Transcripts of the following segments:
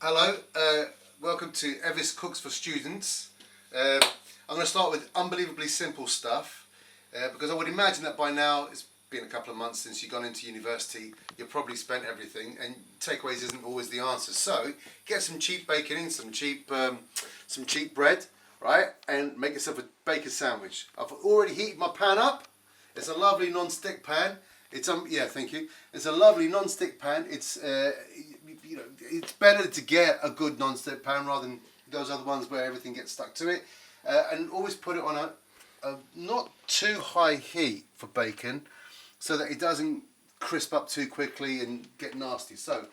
Hello, welcome to Evis Cooks for Students. I'm going to start with unbelievably simple stuff because I would imagine that by now, it's been a couple of months since you've gone into university, you've probably spent everything and takeaways isn't always the answer. So get some cheap bacon in, some cheap bread, right, and make yourself a bacon sandwich. I've already heated my pan up. It's a lovely non-stick pan. It's yeah, thank you. It's a lovely non-stick pan. It's it's better to get a good non-stick pan rather than those other ones where everything gets stuck to it. And always put it on a not too high heat for bacon, so that it doesn't crisp up too quickly and get nasty. So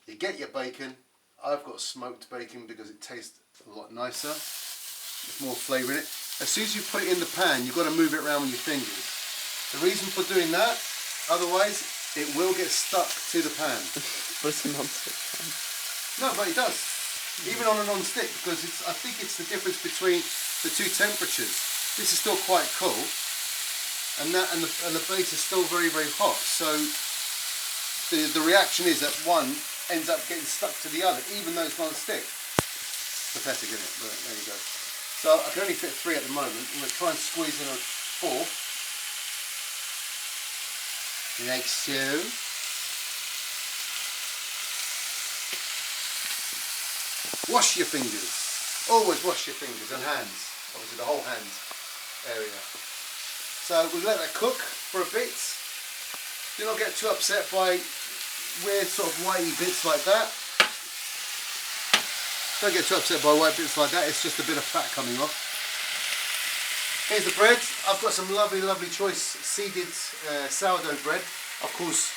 you get your bacon. I've got smoked bacon because it tastes a lot nicer. There's more flavour in it. As soon as you put it in the pan, you've got to move it around with your fingers. The reason for doing that, otherwise, it will get stuck to the pan. But it's a non-stick pan. No, but it does. Even on a non-stick, because I think it's the difference between the two temperatures. This is still quite cool, and the base is still very, very hot. So the reaction is that one ends up getting stuck to the other, even though it's non-stick. Pathetic, isn't it? But there you go. So I can only fit 3 at the moment. I'm going to try and squeeze in a 4. Like so. Wash your fingers. Always wash your fingers and hands. Obviously the whole hand area. So we'll let that cook for a bit. Do not get too upset by weird sort of whitey bits like that. Don't get too upset by white bits like that. It's just a bit of fat coming off. Here's the bread. I've got some lovely, lovely choice seeded sourdough bread. Of course,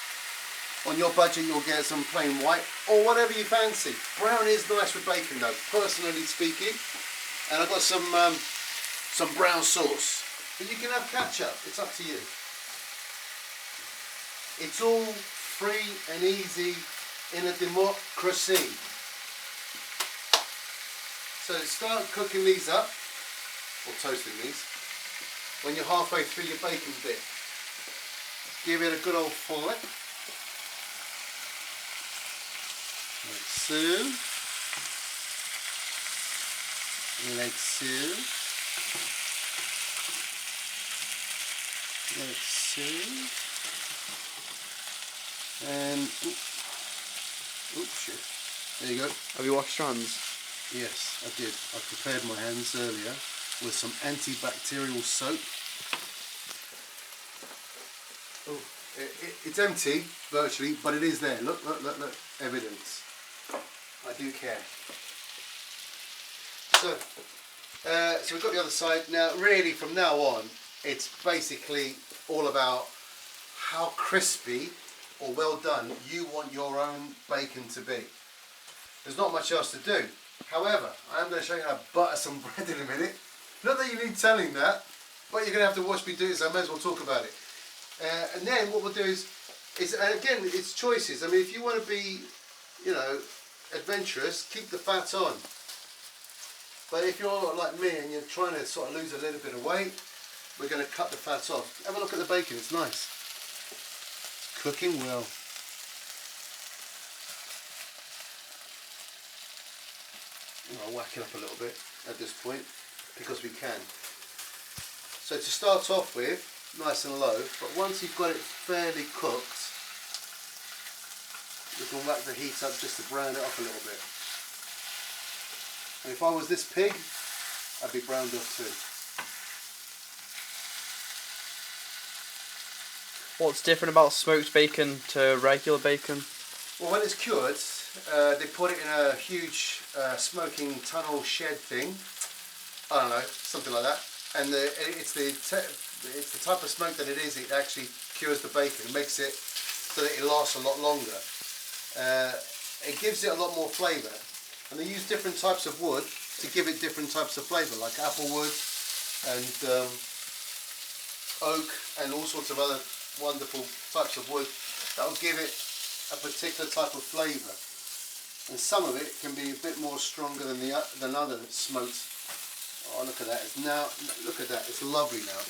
on your budget you'll get some plain white or whatever you fancy. Brown is nice with bacon though, personally speaking. And I've got some brown sauce. But you can have ketchup, it's up to you. It's all free and easy in a democracy. So start cooking these up, or toasting these, when you're halfway through your bacon bit. Give it a good old flip. Like so. Like so. Like so. And, oops, shit. There you go. Have you washed your hands? Yes, I did. I prepared my hands earlier with some antibacterial soap. Oh, it's empty, virtually, but it is there. Look, look, look, look. Evidence. I do care. So we've got the other side. Now, really, from now on, it's basically all about how crispy or well done you want your own bacon to be. There's not much else to do. However, I am going to show you how to butter some bread in a minute. Not that you need telling that, but you're going to have to watch me do it, so I may as well talk about it. And then what we'll do is and again, it's choices. I mean, if you want to be, you know, adventurous, keep the fat on. But if you're like me and you're trying to sort of lose a little bit of weight, we're going to cut the fat off. Have a look at the bacon, it's nice. It's cooking well. I'll whack it up a little bit at this point because we can. So to start off with, nice and low, but once you've got it fairly cooked, you can whack the heat up just to brown it off a little bit. And if I was this pig, I'd be browned off too. What's different about smoked bacon to regular bacon? Well, when it's cured, they put it in a huge smoking tunnel shed thing. I don't know, something like that. And it's the type of smoke that it is. It actually cures the bacon. It makes it so that it lasts a lot longer. It gives it a lot more flavour. And they use different types of wood to give it different types of flavour, like apple wood and oak and all sorts of other wonderful types of wood that will give it a particular type of flavour. And some of it can be a bit more stronger than other smoked. Oh, look at that! Look at that! It's lovely now.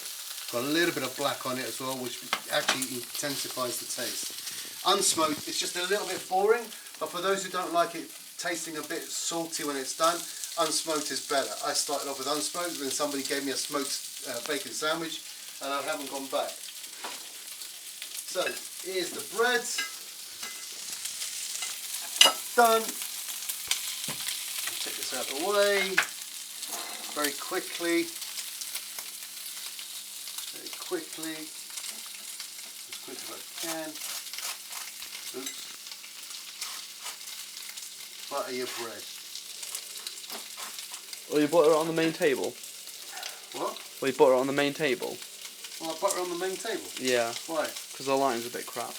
Got a little bit of black on it as well, which actually intensifies the taste. Unsmoked, it's just a little bit boring, but for those who don't like it tasting a bit salty when it's done. Unsmoked is better. I started off with unsmoked, then somebody gave me a smoked bacon sandwich, and I haven't gone back. So here's the bread. Done. Take this out of the way. Very quickly. Very quickly. As quick as I can. Oops. Butter your bread. Well, you butter it on the main table. What? Well, you butter it on the main table. Well, I butter on the main table. Yeah. Why? Because the lighting's a bit crap.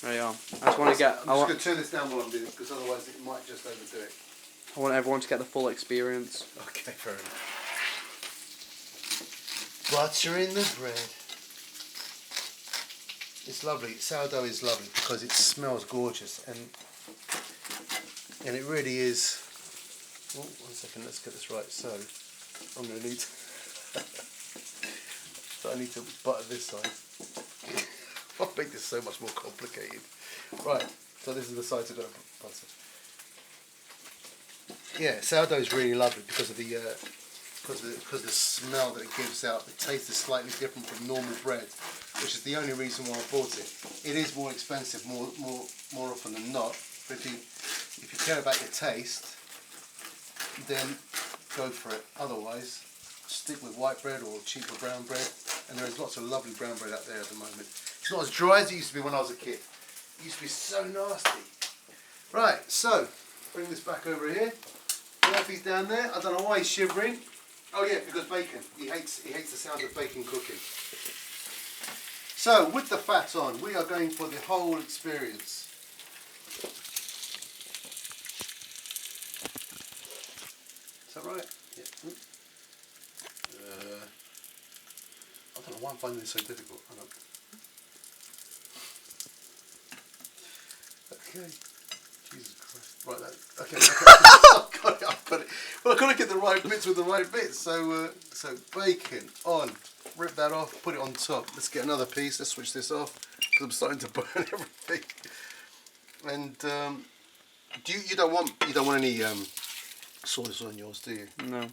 There you are. I just want to get. I'm just going to turn this down while I'm doing it, because otherwise it might just overdo it. I want everyone to get the full experience. Okay, fair enough. Butter in the bread. It's lovely. Sourdough is lovely because it smells gorgeous, and it really is. Oh, 1 second. Let's get this right. So I'm going to need. So I need to butter this side. I'll make this so much more complicated. Right. So this is the sides I'm going to butter. Yeah, sourdough is really lovely because of the the smell that it gives out. The taste is slightly different from normal bread, which is the only reason why I bought it. It is more expensive, more often than not. But if you care about your taste, then go for it. Otherwise, stick with white bread or cheaper brown bread. And there is lots of lovely brown bread out there at the moment. It's not as dry as it used to be when I was a kid. It used to be so nasty. Right, so bring this back over here. Murphy's down there. I don't know why he's shivering. Oh yeah, because bacon. He hates the sound of bacon cooking. So with the fat on, we are going for the whole experience. Is that right? Yeah. I don't know why I'm finding this so difficult. Hang on. Okay. Jesus Christ. Right, okay. I've got it. Well, I've got to get the right bits with the right bits. So bacon on. Rip that off. Put it on top. Let's get another piece. Let's switch this off because I'm starting to burn everything. And you don't want any sauce on yours, do you? No.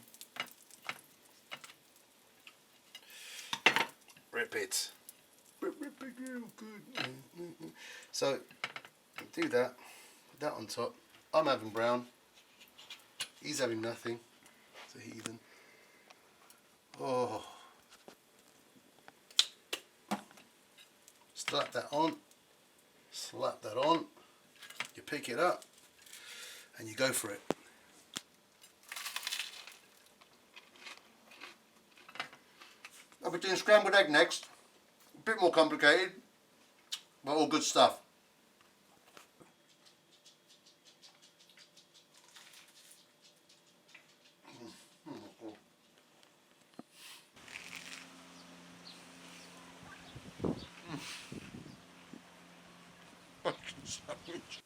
Rip it. Rip it, good. So do that. Put that on top. I'm having brown. He's having nothing. It's a heathen. Oh. Slap that on. Slap that on. You pick it up and you go for it. I'll be doing scrambled egg next. A bit more complicated, but all good stuff. Sandwich.